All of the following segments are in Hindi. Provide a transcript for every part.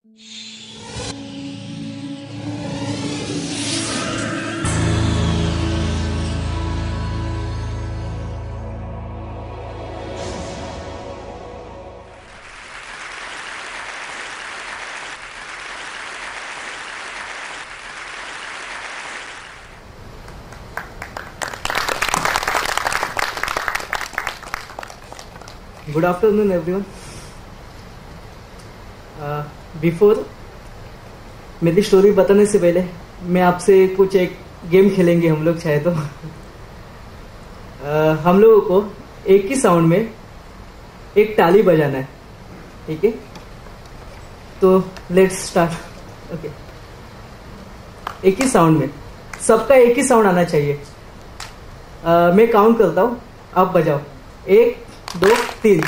Good afternoon everyone. बिफोर मेरी स्टोरी बताने से पहले मैं आपसे कुछ एक गेम खेलेंगे हम लोग चाहे तो। हम लोगों को एक ही साउंड में एक ताली बजाना है, ठीक है? तो लेट्स स्टार्ट। ओके, एक ही साउंड में, सबका एक ही साउंड आना चाहिए। मैं काउंट करता हूँ, आप बजाओ। 1 2 3।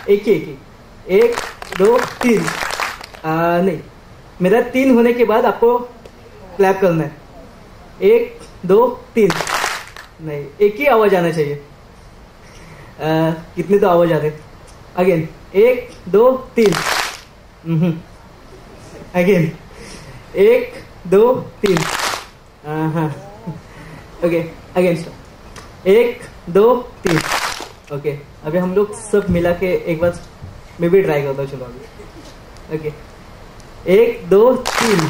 एक ही 1 2 3। नहीं, मेरा 3 होने के बाद आपको क्लैप करना है। 1 2 3। नहीं, एक ही आवाज आना चाहिए। कितने तो आवाज आते? अगेन 1 2 3। अगेन 1 2 3। हाँ, ओके, अगेन 1 2 3। ओके, अभी हम लोग सब मिला के एक बार मैं भी ट्राई करता हूँ। चलो अभी। ओके, 1 2 3।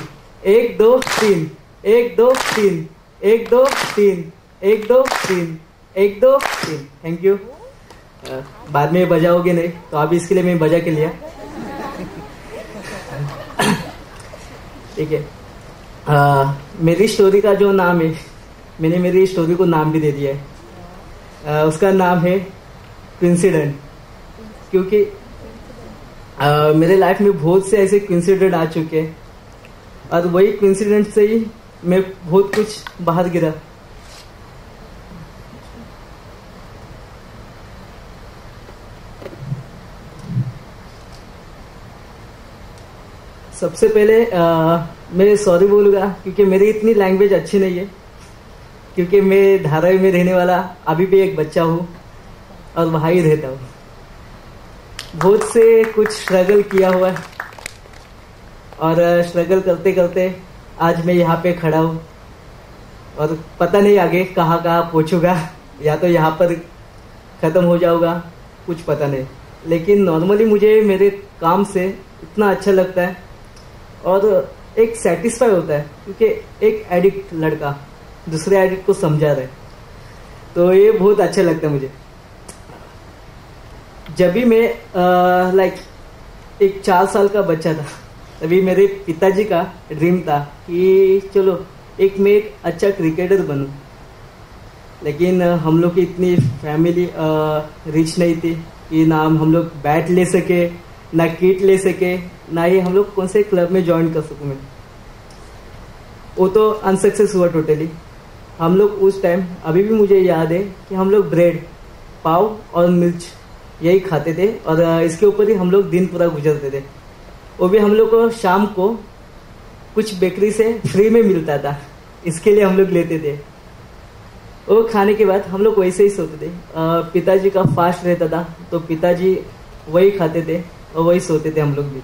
1 2 3। 1 2 3। 1 2 3। 1 2 3। 1 2 3। Thank you. बाद में बजाओगे नहीं तो अभी इसके लिए मैं बजा के लिया। ठीक है। मेरी स्टोरी का जो नाम है, मैंने मेरी स्टोरी को नाम भी दे दिया है। उसका नाम है कोइंसिडेंट। क्योंकि मेरे लाइफ में बहुत से ऐसे कोइंसिडेंट आ चुके हैं और वही कोइंसिडेंट से ही मैं बहुत कुछ बाहर गिरा। सबसे पहले मैं सॉरी बोलूँगा क्योंकि मेरी इतनी लैंग्वेज अच्छी नहीं है। क्योंकि मैं धारावी में रहने वाला अभी भी एक बच्चा हूँ और वहाँ ही रहता हूँ। बहुत से कुछ स्ट्रगल किया हुआ है और स्ट्रगल करते करते आज मैं यहाँ पे खड़ा हूँ और पता नहीं आगे कहाँ कहाँ पहुँचूंगा, या तो यहाँ पर ख़त्म हो जाऊँगा, कुछ पता नहीं। लेकिन नॉर्मली मुझे मेरे काम से इतना अच्छा लगता है और एक सेटिस्फाई होता है क्योंकि एक एडिक्ट लड़का दूसरे एडिक्ट को समझा रहा है, तो ये बहुत अच्छा लगता है मुझे। जब भी मैं लाइक एक 4 साल का बच्चा था, तभी मेरे पिताजी का ड्रीम था कि चलो मैं एक अच्छा क्रिकेटर बनूं। लेकिन हम लोग की इतनी फैमिली रिच नहीं थी कि ना हम लोग बैट ले सके, ना किट ले सके, ना ही हम लोग कौन से क्लब में ज्वाइन कर सकूं मैं। वो तो अनसक्सेस हुआ टोटली। हम लोग उस टाइम, अभी भी मुझे याद है कि हम लोग ब्रेड, पाव और मिर्च यही खाते थे और इसके ऊपर ही हम लोग दिन पूरा गुजरते थे। वो भी हम लोग को शाम को कुछ बेकरी से फ्री में मिलता था, इसके लिए हम लोग लेते थे। वो खाने के बाद हम लोग वैसे ही सोते थे। पिताजी का फास्ट रहता था तो पिताजी वही खाते थे और वही सोते थे हम लोग भी।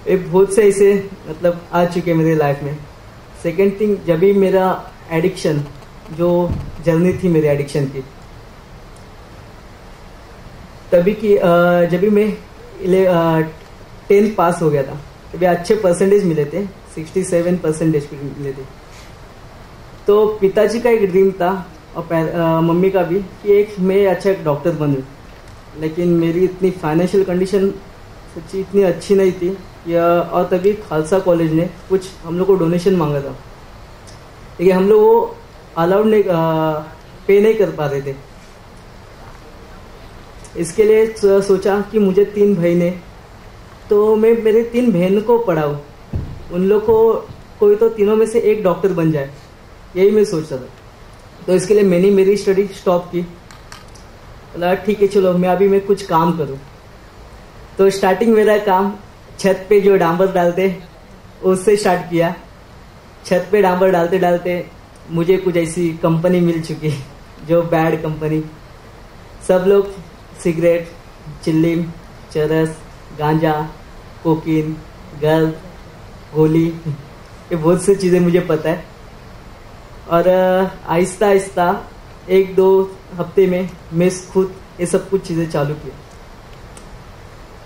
एक बहुत से ऐसे मतलब आ चुके मेरे लाइफ में। सेकेंड थिंग, जब भी मेरा एडिक्शन, जो जर्नी थी मेरी एडिक्शन की, तभी की जब भी मैं 10th पास हो गया था, तभी अच्छे परसेंटेज मिले थे, 67% मिले थे। तो पिताजी का एक ड्रीम था और मम्मी का भी कि मैं अच्छा एक डॉक्टर बनूं। लेकिन मेरी इतनी फाइनेंशियल कंडीशन सच्ची इतनी अच्छी नहीं थी और तभी खालसा कॉलेज ने कुछ हम लोग को डोनेशन मांगा था, लेकिन हम लोग वो अलाउड नहीं, पे नहीं कर पा रहे थे। इसके लिए सोचा कि मुझे 3 बहन है तो मैं मेरे 3 बहन को पढ़ाऊँ, उन लोग को कोई तो तीनों में से एक डॉक्टर बन जाए, यही मैं सोचता था। तो इसके लिए मैंने मेरी स्टडी स्टॉप की। बोला ठीक है चलो मैं कुछ काम करूँ। तो स्टार्टिंग मेरा काम छत पे जो डांबर डालते उससे स्टार्ट किया। छत पे डांबर डालते डालते मुझे कुछ ऐसी कंपनी मिल चुकी जो बैड कंपनी। सब लोग सिगरेट, चिल्लिम, चरस, गांजा कोकीन, गर्ल, गोली, ये बहुत सी चीज़ें मुझे पता है। और आहिस्ता आहिस्ता 1-2 हफ्ते में मैं खुद ये सब कुछ चीज़ें चालू किया।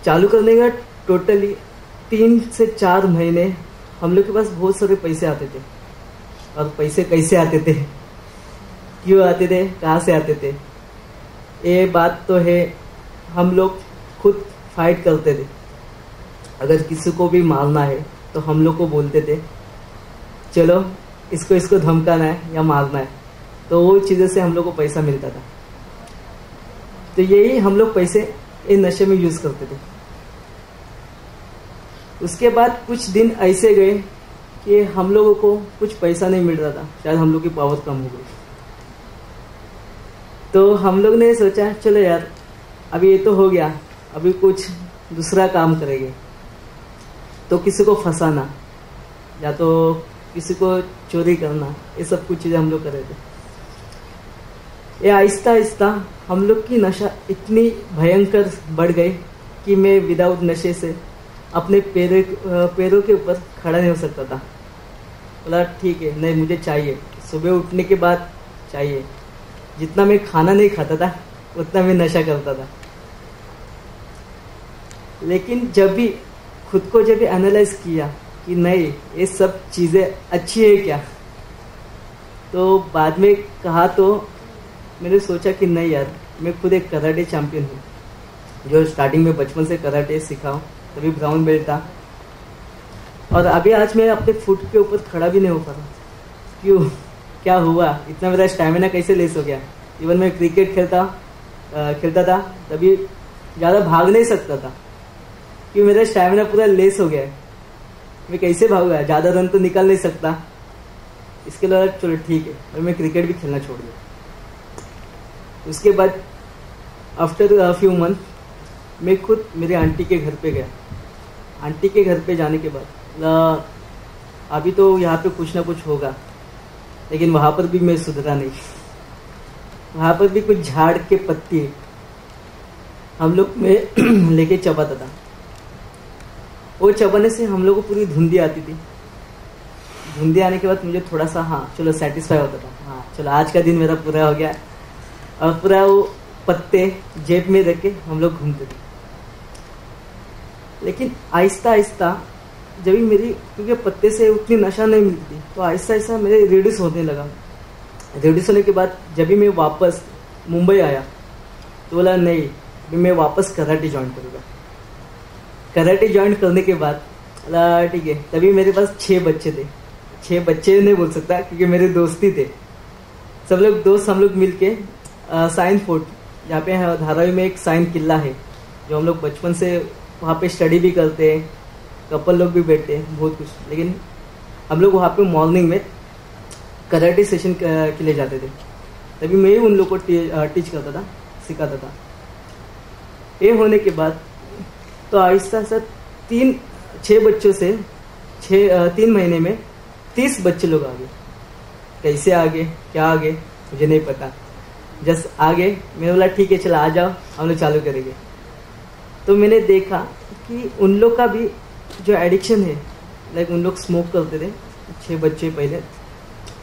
चालू करने का टोटली 3 से 4 महीने हम लोग के पास बहुत सारे पैसे आते थे। और पैसे कैसे आते थे, क्यों आते थे, कहाँ से आते थे, ये बात तो है, हम लोग खुद फाइट करते थे। अगर किसी को भी मारना है तो हम लोग को बोलते थे चलो इसको धमकाना है या मारना है, तो वो चीज़ों से हम लोग को पैसा मिलता था। तो यही हम लोग पैसे इन नशे में यूज़ करते थे। उसके बाद कुछ दिन ऐसे गए कि हम लोगों को कुछ पैसा नहीं मिल रहा था, शायद हम लोग की पावर कम हो गई। तो हम लोग ने सोचा चलो यार अभी ये तो हो गया, अभी कुछ दूसरा काम करेंगे। तो किसी को फंसाना या तो किसी को चोरी करना, ये सब कुछ चीज़ें हम लोग कर रहे थे। ये आहिस्ता आहिस्ता हम लोग की नशा इतनी भयंकर बढ़ गई कि मैं विदाउट नशे से अपने पैरों के ऊपर खड़ा नहीं हो सकता था। बोला ठीक है, नहीं मुझे चाहिए, सुबह उठने के बाद चाहिए। जितना मैं खाना नहीं खाता था उतना मैं नशा करता था। लेकिन जब भी खुद को जब भी एनालाइज किया कि नहीं ये सब चीज़ें अच्छी है क्या, तो बाद में कहा तो मैंने सोचा कि नहीं यार, मैं खुद एक कराटे चैंपियन हूँ, जो स्टार्टिंग में बचपन से कराटे सीखा हूँ, तभी ब्राउन बेल्ट था। और अभी आज मैं अपने फुट के ऊपर खड़ा भी नहीं हो पा रहा। क्यों, क्या हुआ, इतना मेरा स्टैमिना कैसे लेस हो गया। इवन मैं क्रिकेट खेलता था तभी ज़्यादा भाग नहीं सकता था, क्योंकि मेरा स्टैमिना पूरा लेस हो गया है। मैं कैसे भागूंगा, ज़्यादा रन तो निकाल नहीं सकता। इसके लिए चलो ठीक है, और मैं क्रिकेट भी खेलना छोड़ दिया। उसके बाद आफ्टर फ्यू मंथ मैं खुद मेरी आंटी के घर पे गया। आंटी के घर पे जाने के बाद अभी तो यहाँ पे कुछ ना कुछ होगा, लेकिन वहाँ पर भी मैं सुधरा नहीं। वहाँ पर भी कुछ झाड़ के पत्ती हम लोग में लेके चबाता था। वो चबाने से हम लोग को पूरी धुंधी आती थी। धुंधी आने के बाद मुझे थोड़ा सा चलो सेटिस्फाई होता था, चलो आज का दिन मेरा पूरा हो गया। और पूरा वो पत्ते जेब में रख के हम लोग घूमते थे। लेकिन आहिस्ता आहिस्ता जब भी मेरी, क्योंकि पत्ते से उतनी नशा नहीं मिलती थी, तो आहिस्ता आहिस्ता मेरे रिड्यूस होने लगा। रिड्यूस होने के बाद जब भी मैं वापस मुंबई आया तो बोला नहीं, अभी मैं वापस कराटे ज्वाइन करूँगा। कराटे ज्वाइन करने के बाद बोला ठीक है, तभी मेरे पास 6 बच्चे थे। 6 बच्चे नहीं बोल सकता क्योंकि मेरे दोस्त ही थे। सब लोग दोस्त हम लोग मिल के साइन फोर्ट, जहाँ पे धारावी में एक साइन किला है, जो हम लोग बचपन से वहाँ पे स्टडी भी करते हैं, कपल लोग भी बैठते हैं, बहुत कुछ। लेकिन हम लोग वहाँ पे मॉर्निंग में कराटे सेशन के लिए जाते थे। तभी मैं ही उन लोग को टीच करता था, सिखाता था। ये होने के बाद तो आहिस्ता आहिस्ता 6 बच्चों से 3 महीने में 30 बच्चे लोग आ गए। कैसे आ गए, क्या आ गए मुझे नहीं पता, जस्ट आ गए। मैंने बोला ठीक है चलो आ जाओ, हम लोग चालू करेंगे। तो मैंने देखा कि उन लोग का भी जो एडिक्शन है, लाइक उन लोग स्मोक करते थे। 6 बच्चे पहले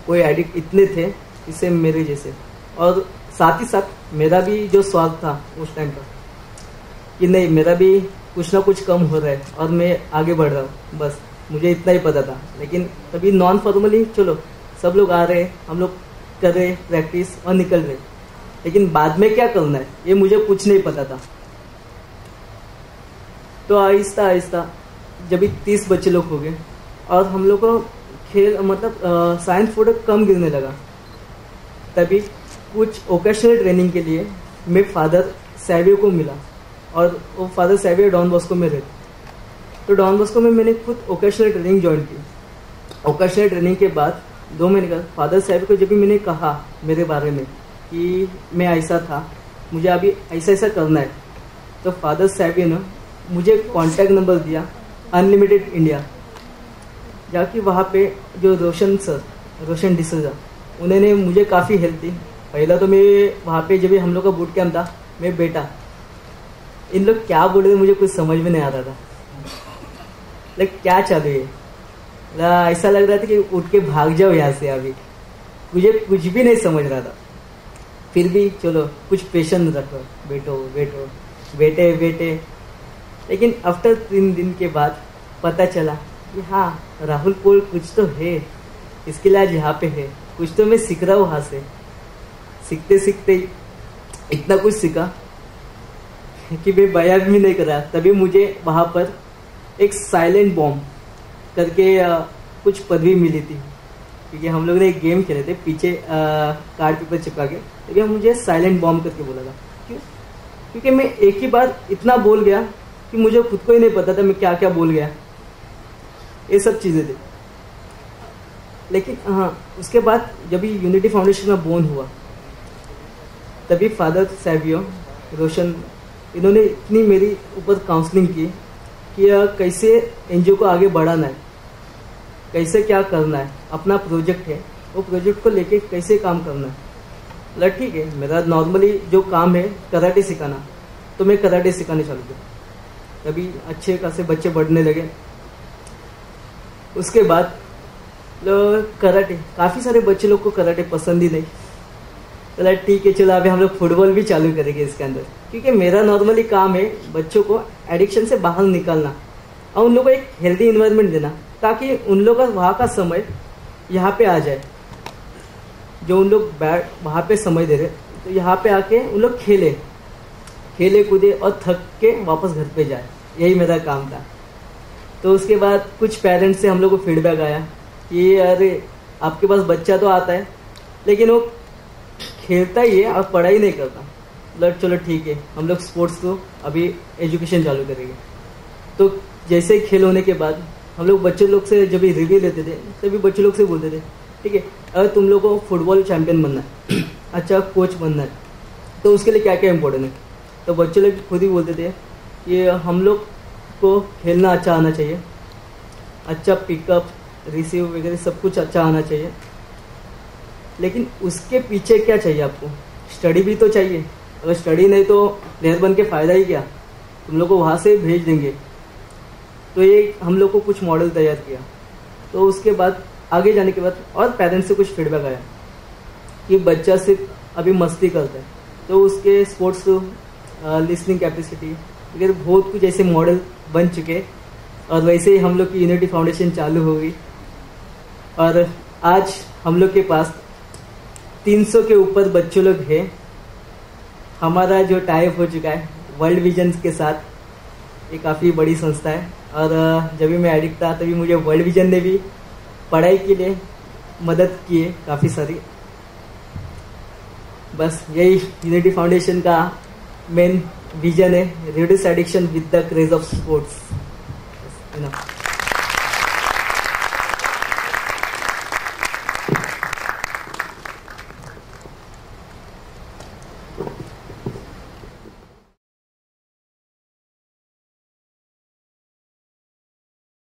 कोई एडिक्ट इतने थे इससे मेरे जैसे, और साथ ही साथ मेरा भी जो स्वाद था उस टाइम का कि नहीं मेरा भी कुछ ना कुछ कम हो रहा है और मैं आगे बढ़ रहा हूँ, बस मुझे इतना ही पता था। लेकिन तभी नॉन फॉर्मली चलो सब लोग आ रहे, हम लोग कर रहे प्रैक्टिस और निकल रहे, लेकिन बाद में क्या करना है ये मुझे कुछ नहीं पता था। तो आहिस्ता आहिस्ता जब 30 बच्चे लोग हो गए और हम लोग को खेल मतलब साइंस फूड कम गिरने लगा, तभी कुछ ओकेशनल ट्रेनिंग के लिए मैं फादर सैवियर को मिला। और वो फादर सैवियर डॉन बॉस्को में रहते, तो डॉन बॉस्को में मैंने खुद ओकेशनल ट्रेनिंग ज्वाइन की। ओकेशनल ट्रेनिंग के बाद 2 महीने का फादर सैवियर को जब भी मैंने कहा मेरे बारे में कि मैं ऐसा था, मुझे अभी ऐसा ऐसा करना है, तो फादर सैवियर ने मुझे कॉन्टैक्ट नंबर दिया अनलिमिटेड इंडिया, जाकि वहाँ पे जो रोशन डिसूजा, उन्होंने मुझे काफ़ी हेल्प दी। पहला तो मैं वहाँ पे जब हम लोग का बूट कैंप था, मैं बेटा इन लोग क्या बोल रहे मुझे कुछ समझ में नहीं आता था। लाइक क्या चालू है, ऐसा लग रहा था कि उठ के भाग जाओ यहाँ से अभी। मुझे कुछ भी नहीं समझ रहा था, फिर भी चलो कुछ पेशेंस रखो, बैठो बैठो, बैठे बैठे। लेकिन आफ्टर 3 दिन के बाद पता चला कि हाँ राहुल पोल कुछ तो है, इसके लिए आज यहाँ पे है, कुछ तो मैं सीख रहा हूँ वहाँ से। सीखते सीखते इतना कुछ सीखा कि मैं बयान भी नहीं कर रहा। तभी मुझे वहाँ पर एक साइलेंट बॉम्ब करके कुछ पदवी मिली थी, क्योंकि हम लोग ने एक गेम खेले थे पीछे कार्ड पेपर चिपका के। तभी मुझे साइलेंट बॉम्ब करके बोला था। क्यों? क्योंकि मैं एक ही बार इतना बोल गया कि मुझे खुद को ही नहीं पता था मैं क्या क्या बोल गया, ये सब चीज़ें थी। लेकिन हाँ, उसके बाद जब यूनिटी फाउंडेशन में बोर्न हुआ, तभी फादर सैवियो रोशन इन्होंने इतनी मेरी ऊपर काउंसलिंग की कि कैसे एनजीओ को आगे बढ़ाना है, कैसे क्या करना है, अपना प्रोजेक्ट है वो प्रोजेक्ट को लेके कैसे काम करना है। मतलब ठीक है, मेरा नॉर्मली जो काम है कराटे सिखाना, तो मैं कराटे सिखाने चालू किया। तभी अच्छे खासे बच्चे बढ़ने लगे। उसके बाद कराटे, काफ़ी सारे बच्चे लोग को कराटे पसंद ही नहीं। चला ठीक है, चलो अभी हम लोग फुटबॉल भी चालू करेंगे इसके अंदर, क्योंकि मेरा नॉर्मली काम है बच्चों को एडिक्शन से बाहर निकालना और उन लोगों को एक हेल्दी इन्वायरमेंट देना, ताकि उन लोगों का वहाँ का समय यहाँ पे आ जाए। जो उन लोग वहाँ पे समय दे रहे, तो यहाँ पे आके उन लोग खेले कूदे और थक के वापस घर पे जाए, यही मेरा काम था। तो उसके बाद कुछ पेरेंट्स से हम लोग को फीडबैक आया कि अरे आपके पास बच्चा तो आता है लेकिन वो खेलता ही है और पढ़ाई नहीं करता। मतलब चलो ठीक है, हम लोग स्पोर्ट्स को अभी एजुकेशन चालू करेंगे। तो जैसे ही खेल होने के बाद हम लोग बच्चे लोग से जब रिव्यू लेते थे, तभी बच्चे लोग से बोलते थे ठीक है, अगर तुम लोग को फुटबॉल चैंपियन बनना है, अच्छा कोच बनना है, तो उसके लिए क्या क्या इंपॉर्टेंट है। तो बच्चे लोग खुद ही बोलते थे कि हम लोग को खेलना अच्छा आना चाहिए, अच्छा पिकअप रिसीव वगैरह सब कुछ अच्छा आना चाहिए। लेकिन उसके पीछे क्या चाहिए आपको, स्टडी भी तो चाहिए। अगर स्टडी नहीं तो प्लेयर बन के फ़ायदा ही क्या, तुम लोग को वहाँ से भेज देंगे। तो ये हम लोग को कुछ मॉडल तैयार किया। तो उसके बाद आगे जाने के बाद और पेरेंट्स से कुछ फीडबैक आया कि बच्चा सिर्फ अभी मस्ती करता है, तो उसके स्पोर्ट्स लिसनिंग कैपेसिटी वगैरह बहुत कुछ ऐसे मॉडल बन चुके। और वैसे ही हम लोग की यूनिटी फाउंडेशन चालू हो गई और आज हम लोग के पास 300 के ऊपर बच्चों लोग हैं। हमारा जो टाइप हो चुका है वर्ल्ड विजन के साथ, ये काफ़ी बड़ी संस्था है। और जब भी मैं एडिक्ट था तभी मुझे वर्ल्ड विजन ने भी पढ़ाई के लिए मदद की है काफ़ी सारी। बस यही यूनिटी फाउंडेशन का मेन विजन है, reduce addiction with the craze of sports.